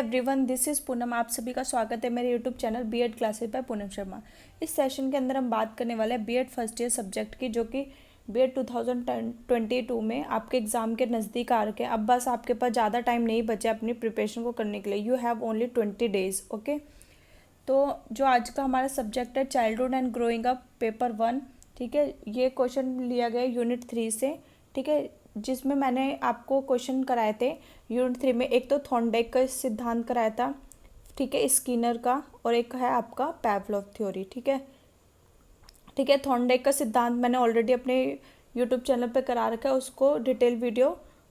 Everyone, this is Poonam. आप सभी का स्वागत है मेरे YouTube channel B Ed classes by Poonam Sharma. इस सेशन के अंदर हम बात करने वाले हैं बीएड फर्स्ट ईयर सब्जेक्ट की, जो कि बीएड 2022 में आपके एग्ज़ाम के नज़दीक आ रखे हैं। अब बस आपके पास ज़्यादा टाइम नहीं बचा अपनी प्रिपरेशन को करने के लिए। You have only 20 days. Okay, तो जो आज का हमारा सब्जेक्ट है childhood and growing up paper 1, ठीक है। ये क्वेश्चन लिया गया यूनिट 3 से, ठीक है, जिसमें मैंने आपको क्वेश्चन कराए थे यूनिट 3 में। एक तो थॉर्नडाइक का सिद्धांत कराया था, ठीक है, स्किनर का, और एक है आपका पैवलोव थ्योरी, ठीक है। ठीक है, थॉर्नडाइक का सिद्धांत मैंने ऑलरेडी अपने यूट्यूब चैनल पे करा रखा है, उसको डिटेल वीडियो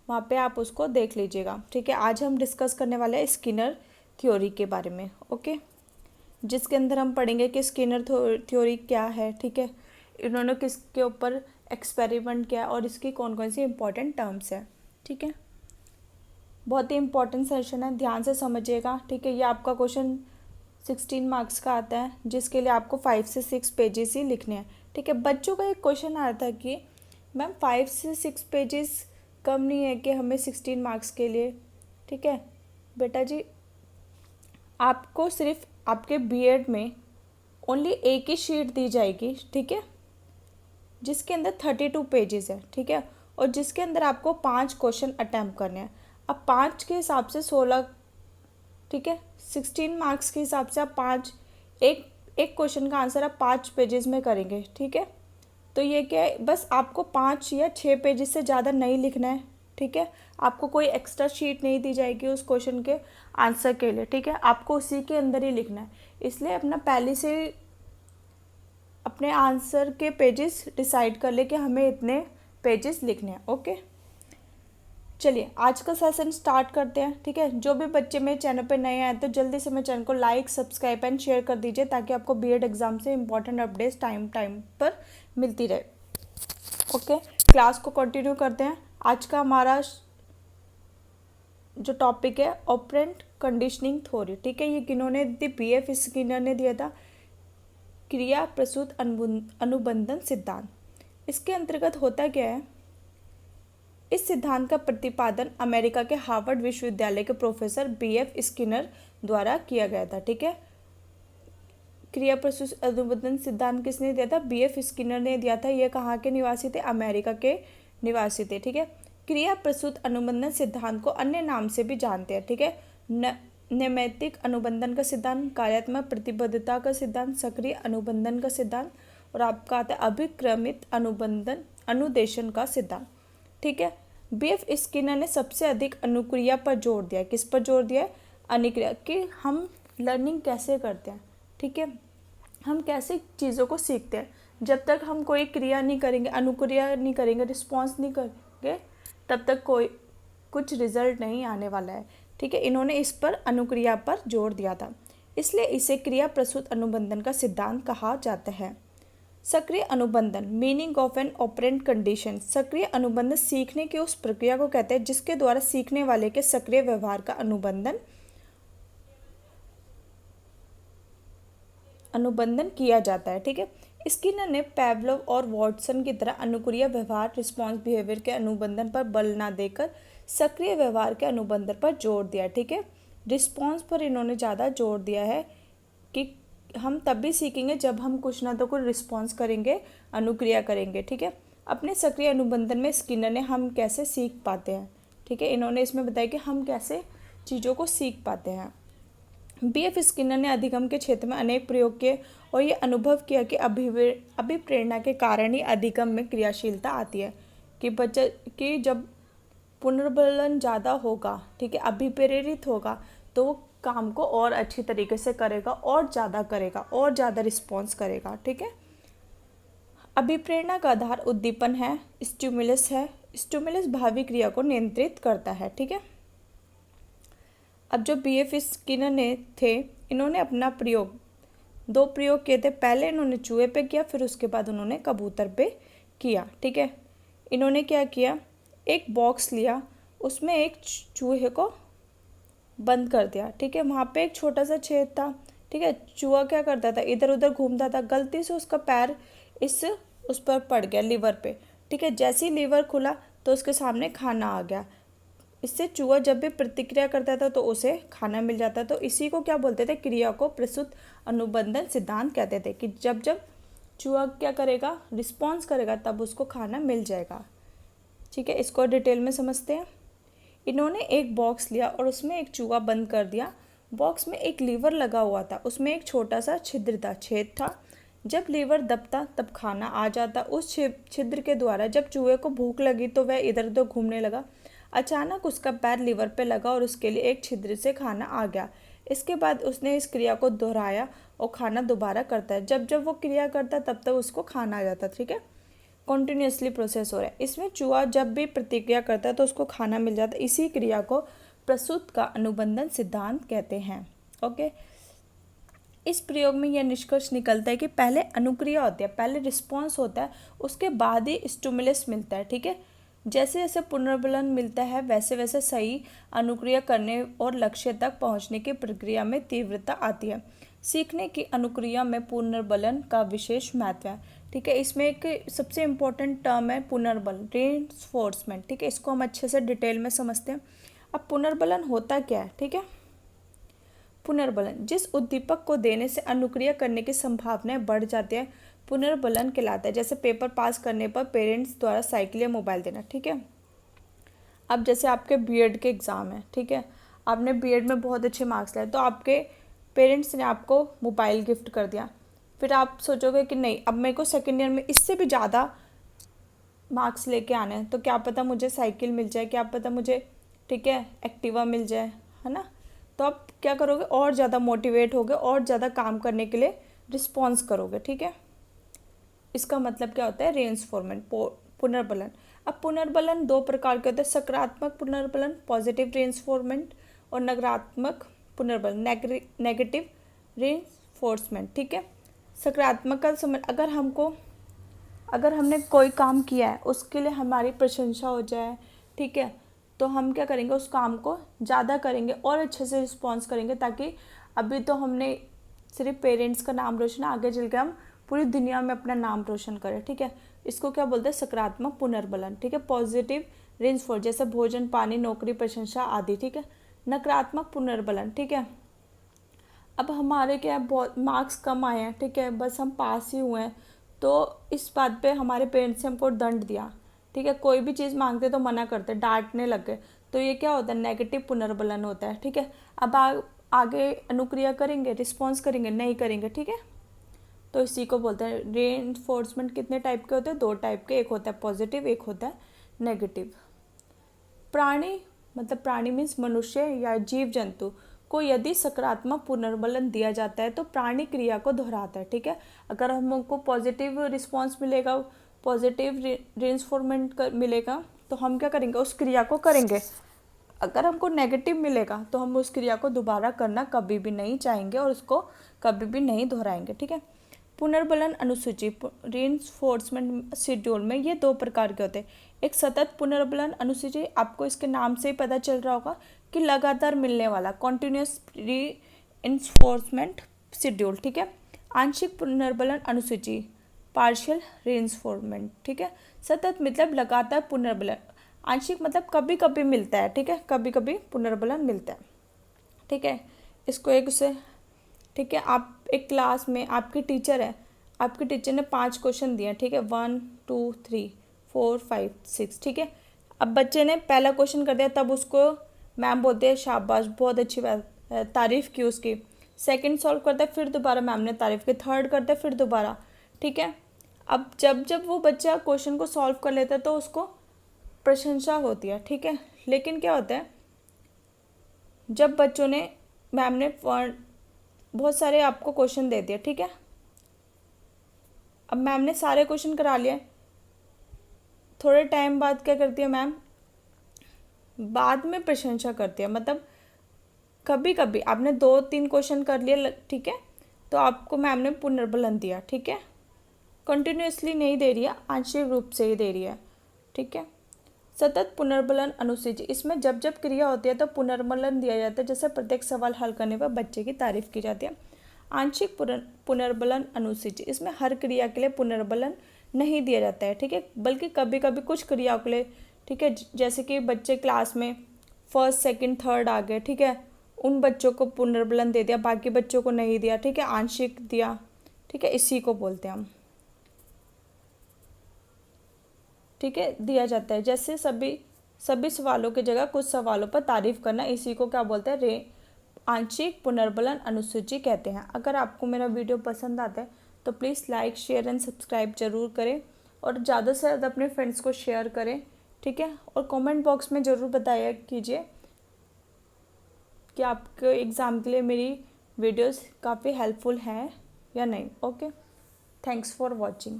वहाँ पे आप उसको देख लीजिएगा, ठीक है। आज हम डिस्कस करने वाले हैं स्किनर थ्योरी के बारे में, ओके, जिसके अंदर हम पढ़ेंगे कि स्किनर थ्योरी क्या है, ठीक है, इन्होंने किसके ऊपर एक्सपेरिमेंट किया और इसकी कौन कौन सी इंपॉर्टेंट टर्म्स है, ठीक है। बहुत ही इंपॉर्टेंट सेशन है, ध्यान से समझिएगा, ठीक है। ये आपका क्वेश्चन 16 मार्क्स का आता है, जिसके लिए आपको 5 से 6 पेजेस ही लिखने हैं, ठीक है। बच्चों का एक क्वेश्चन आया था कि मैम 5 से 6 पेजेस कम नहीं है कि हमें 16 मार्क्स के लिए, ठीक है। बेटा जी, आपको सिर्फ आपके बीएड में ओनली एक ही शीट दी जाएगी, ठीक है, जिसके अंदर 32 पेजेस है, ठीक है, और जिसके अंदर आपको 5 क्वेश्चन अटैम्प्ट करने हैं। अब 5 के हिसाब से 16, ठीक है, 16 मार्क्स के हिसाब से आप 5, एक एक क्वेश्चन का आंसर आप 5 पेजेस में करेंगे, ठीक है। तो ये क्या है, बस आपको 5 या 6 पेजेस से ज़्यादा नहीं लिखना है, ठीक है। आपको कोई एक्स्ट्रा शीट नहीं दी जाएगी उस क्वेश्चन के आंसर के लिए, ठीक है। आपको उसी के अंदर ही लिखना है, इसलिए अपना पहले से अपने आंसर के पेजेस डिसाइड कर ले कि हमें इतने पेजेस लिखने हैं, ओके। चलिए आज का सेशन स्टार्ट करते हैं, ठीक है। जो भी बच्चे मेरे चैनल पे नए आए तो जल्दी से मेरे चैनल को लाइक, सब्सक्राइब एंड शेयर कर दीजिए, ताकि आपको बीएड एग्जाम से इंपॉर्टेंट अपडेट्स टाइम पर मिलती रहे, ओके। क्लास को कंटिन्यू करते हैं। आज का हमारा जो टॉपिक है ऑपरेंट कंडीशनिंग थ्योरी, ठीक है। ये किन्होंने दी? बीएफ स्किनर ने दिया था, क्रिया प्रसूत अनुबंधन सिद्धांत। इसके अंतर्गत होता क्या है, इस सिद्धांत का प्रतिपादन अमेरिका के हार्वर्ड विश्वविद्यालय के प्रोफेसर बीएफ स्किनर द्वारा किया गया था, ठीक है। क्रिया प्रसूत अनुबंधन सिद्धांत किसने दिया था? बीएफ स्किनर ने दिया था। ये कहाँ के निवासी थे? अमेरिका के निवासी थे, ठीक है। क्रिया प्रसूत अनुबंधन सिद्धांत को अन्य नाम से भी जानते हैं, ठीक है। नैमित्तिक अनुबंधन का सिद्धांत, कार्यात्मक प्रतिबद्धता का सिद्धांत, सक्रिय अनुबंधन का सिद्धांत, और आपका आता है अभिक्रमित अनुबंधन अनुदेशन का सिद्धांत, ठीक है। बीएफ स्किनर ने सबसे अधिक अनुक्रिया पर जोर दिया। किस पर जोर दिया है? अनुक्रिया, कि हम लर्निंग कैसे करते हैं, ठीक है, हम कैसे चीज़ों को सीखते हैं। जब तक हम कोई क्रिया नहीं करेंगे, अनुक्रिया नहीं करेंगे, रिस्पॉन्स नहीं करेंगे, तब तक कोई कुछ रिजल्ट नहीं आने वाला है, ठीक है। इन्होंने इस पर अनुक्रिया पर जोर दिया था, इसलिए इसे क्रिया प्रसूत अनुबंधन का सिद्धांत कहा जाता है। सक्रिय अनुबंधन, meaning of an operant condition. सक्रिय अनुबंधन सीखने की उस प्रक्रिया को कहते हैं जिसके द्वारा सीखने वाले के सक्रिय व्यवहार का अनुबंधन किया जाता है, ठीक है। स्किनर ने पैवलोव और वॉटसन की तरह अनुक्रिया व्यवहार रिस्पॉन्स बिहेवियर के अनुबंधन पर बल न देकर सक्रिय व्यवहार के अनुबंधन पर जोर दिया, ठीक है। रिस्पॉन्स पर इन्होंने ज़्यादा जोर दिया है कि हम तभी सीखेंगे जब हम कुछ ना तो कुछ रिस्पॉन्स करेंगे, अनुक्रिया करेंगे, ठीक है। अपने सक्रिय अनुबंधन में स्किनर ने हम कैसे सीख पाते हैं, ठीक है, इन्होंने इसमें बताया कि हम कैसे चीज़ों को सीख पाते हैं। बीएफ स्किनर ने अधिगम के क्षेत्र में अनेक प्रयोग किए और ये अनुभव किया कि अभिप्रेरणा के कारण ही अधिगम में क्रियाशीलता आती है, कि बच्चा कि जब पुनर्बलन ज़्यादा होगा, ठीक है, अभिप्रेरित होगा, तो वो काम को और अच्छी तरीके से करेगा, और ज़्यादा करेगा, और ज़्यादा रिस्पॉन्स करेगा, ठीक है। अभिप्रेरणा का आधार उद्दीपन है, स्टिमुलस है। स्टिमुलस भावी क्रिया को नियंत्रित करता है, ठीक है। अब जो बीएफ स्किनर ने थे, इन्होंने अपना प्रयोग 2 प्रयोग किए थे। पहले इन्होंने चूहे पे किया, फिर उसके बाद उन्होंने कबूतर पे किया, ठीक है। इन्होंने क्या किया, एक बॉक्स लिया, उसमें एक चूहे को बंद कर दिया, ठीक है। वहाँ पे एक छोटा सा छेद था, ठीक है। चूहा क्या करता था, इधर उधर घूमता था, गलती से उसका पैर उस पर पड़ गया, लीवर पे, ठीक है। जैसे ही लीवर खुला तो उसके सामने खाना आ गया, इससे चूहा जब भी प्रतिक्रिया करता था तो उसे खाना मिल जाता। तो इसी को क्या बोलते थे, क्रिया को प्रस्तुत अनुबंधन सिद्धांत कहते थे, कि जब जब चूहा क्या करेगा, रिस्पॉन्स करेगा, तब उसको खाना मिल जाएगा। ठीक है, इसको डिटेल में समझते हैं। इन्होंने एक बॉक्स लिया और उसमें एक चूहा बंद कर दिया। बॉक्स में एक लीवर लगा हुआ था, उसमें एक छोटा सा छिद्र था, छेद था। जब लीवर दबता तब खाना आ जाता। उस छिद्र के द्वारा जब चूहे को भूख लगी तो वह इधर उधर घूमने लगा। अचानक उसका पैर लीवर पे लगा और उसके लिए एक छिद्र से खाना आ गया। इसके बाद उसने इस क्रिया को दोहराया और खाना दोबारा करता है। जब जब वो क्रिया करता है तब तक उसको खाना आ जाता। ठीक है, कॉन्टिन्यूसली प्रोसेस हो रहा है। इसमें चूहा जब भी प्रतिक्रिया करता है तो उसको खाना मिल जाता है। इसी क्रिया को प्रसूत का अनुबंधन सिद्धांत कहते हैं। ओके, इस प्रयोग में यह निष्कर्ष निकलता है कि पहले अनुक्रिया होती है, पहले रिस्पॉन्स होता है, उसके बाद ही स्टिमुलस मिलता है। ठीक है, जैसे जैसे पुनर्बलन मिलता है वैसे वैसे सही अनुक्रिया करने और लक्ष्य तक पहुंचने की प्रक्रिया में तीव्रता आती है। सीखने की अनुक्रिया में पुनर्बलन का विशेष महत्व है। ठीक है, इसमें एक सबसे इम्पोर्टेंट टर्म है पुनर्बलन, रेनफोर्समेंट। ठीक है, इसको हम अच्छे से डिटेल में समझते हैं। अब पुनर्बलन होता क्या है? ठीक है, पुनर्बलन जिस उद्दीपक को देने से अनुक्रिया करने की संभावनाएं बढ़ जाती है, पुनर्बलन कहलाता है। जैसे पेपर पास करने पर पेरेंट्स द्वारा साइकिल या मोबाइल देना। ठीक है, अब जैसे आपके बीएड के एग्ज़ाम है, ठीक है, आपने बीएड में बहुत अच्छे मार्क्स लाए तो आपके पेरेंट्स ने आपको मोबाइल गिफ्ट कर दिया। फिर आप सोचोगे कि नहीं, अब मेरे को सेकेंड ईयर में इससे भी ज़्यादा मार्क्स लेके आने हैं, तो क्या पता मुझे साइकिल मिल जाए, क्या पता मुझे, ठीक है, एक्टिवा मिल जाए, है ना। तो आप क्या करोगे, और ज़्यादा मोटिवेट होगे, और ज़्यादा काम करने के लिए रिस्पॉन्स करोगे। ठीक है, इसका मतलब क्या होता है, रेन्फोर्समेंट, पुनर्बलन। अब पुनर्बलन दो प्रकार के होते हैं, सकारात्मक पुनर्बलन पॉजिटिव रेन्फोर्समेंट और नकारात्मक पुनर्बलन नेगेटिव रेन्फोर्समेंट। ठीक है, सकारात्मक का समझ, अगर हमने कोई काम किया है उसके लिए हमारी प्रशंसा हो जाए, ठीक है, तो हम क्या करेंगे, उस काम को ज़्यादा करेंगे और अच्छे से रिस्पॉन्स करेंगे, ताकि अभी तो हमने सिर्फ पेरेंट्स का नाम रोशन, आगे चल के हम पूरी दुनिया में अपना नाम रोशन करें। ठीक है, इसको क्या बोलते हैं, सकारात्मक पुनर्बलन। ठीक है, पॉजिटिव रेन्फोर्स, जैसे भोजन, पानी, नौकरी, प्रशंसा आदि। ठीक है, नकारात्मक पुनर्बलन। ठीक है, अब हमारे क्या है, बहुत मार्क्स कम आए हैं, ठीक है, बस हम पास ही हुए हैं, तो इस बात पे हमारे पेरेंट्स ने हमको दंड दिया। ठीक है, कोई भी चीज़ मांगते तो मना करते, डांटने लग गए, तो ये क्या होता है, नेगेटिव पुनर्बलन होता है। ठीक है, अब आगे अनुक्रिया करेंगे, रिस्पॉन्स करेंगे, नहीं करेंगे। ठीक है, तो इसी को बोलते हैं रेनफोर्समेंट। कितने टाइप के होते हैं, दो टाइप के, एक होता है पॉजिटिव, एक होता है नेगेटिव। प्राणी मतलब प्राणी मीन्स मनुष्य या जीव जंतु को यदि सकारात्मक पुनर्बलन दिया जाता है तो प्राणी क्रिया को दोहराता है। ठीक है, अगर हमको पॉजिटिव रिस्पॉन्स मिलेगा, पॉजिटिव रेन्फोर्समेंट मिलेगा, तो हम क्या करेंगे, उस क्रिया को करेंगे। अगर हमको नेगेटिव मिलेगा तो हम उस क्रिया को दोबारा करना कभी भी नहीं चाहेंगे और उसको कभी भी नहीं दोहराएंगे। ठीक है, पुनर्बलन अनुसूची रेन्फोर्समेंट शेड्यूल में ये दो प्रकार के होते हैं। एक सतत पुनर्बलन अनुसूची, आपको इसके नाम से ही पता चल रहा होगा कि लगातार मिलने वाला, कॉन्टिन्यूस रीइंफोर्समेंट शेड्यूल। ठीक है, आंशिक पुनर्बलन अनुसूची, पार्शियल रीइंफोर्समेंट। ठीक है, सतत मतलब लगातार पुनर्बलन, आंशिक मतलब कभी कभी मिलता है। ठीक है, कभी कभी पुनर्बलन मिलता है। ठीक है, इसको एक से, ठीक है, आप एक क्लास में आपकी टीचर है, आपके टीचर ने 5 क्वेश्चन दिए। ठीक है, 1 2 3 4 5 6। ठीक है, अब बच्चे ने पहला क्वेश्चन कर दिया, तब उसको मैम बोलते हैं शाबाश, बहुत अच्छी बात, तारीफ़ की उसकी। सेकंड सॉल्व करता है, फिर दोबारा मैम ने तारीफ़ की। थर्ड करता है, फिर दोबारा। ठीक है, अब जब जब वो बच्चा क्वेश्चन को सॉल्व कर लेता है तो उसको प्रशंसा होती है। ठीक है, लेकिन क्या होता है, जब बच्चों ने, मैम ने बहुत सारे आपको क्वेश्चन दे दिए, ठीक है, अब मैम ने सारे क्वेश्चन करा लिए, थोड़े टाइम बाद क्या करती है मैम, बाद में प्रशंसा करती है। मतलब कभी कभी आपने 2-3 क्वेश्चन कर लिए, ठीक है, तो आपको मैम ने पुनर्बलन दिया। ठीक है, कंटिन्यूसली नहीं दे रही है, आंशिक रूप से ही दे रही है। ठीक है, सतत पुनर्बलन अनुसूची, इसमें जब जब क्रिया होती है तो पुनर्बलन दिया जाता है। जैसे प्रत्येक सवाल हल करने पर बच्चे की तारीफ की जाती है। आंशिक पुनर्बलन अनुसूची, इसमें हर क्रिया के लिए पुनर्बलन नहीं दिया जाता है। ठीक है, बल्कि कभी कभी कुछ क्रियाओं के लिए, ठीक है, जैसे कि बच्चे क्लास में फर्स्ट सेकंड थर्ड आ गए, ठीक है, उन बच्चों को पुनर्बलन दे दिया, बाकी बच्चों को नहीं दिया, ठीक है, आंशिक दिया, ठीक है, इसी को बोलते हैं हम, ठीक है, दिया जाता है। जैसे सभी सभी सवालों की जगह कुछ सवालों पर तारीफ करना, इसी को क्या बोलते हैं, आंशिक पुनर्बलन अनुसूची कहते हैं। अगर आपको मेरा वीडियो पसंद आता है तो please like share and subscribe जरूर करें और ज़्यादा से ज़्यादा अपने फ्रेंड्स को शेयर करें, ठीक है, और कमेंट बॉक्स में ज़रूर बताया कीजिए कि आपके एग्ज़ाम के लिए मेरी वीडियोस काफ़ी हेल्पफुल हैं या नहीं। Okay, thanks for watching.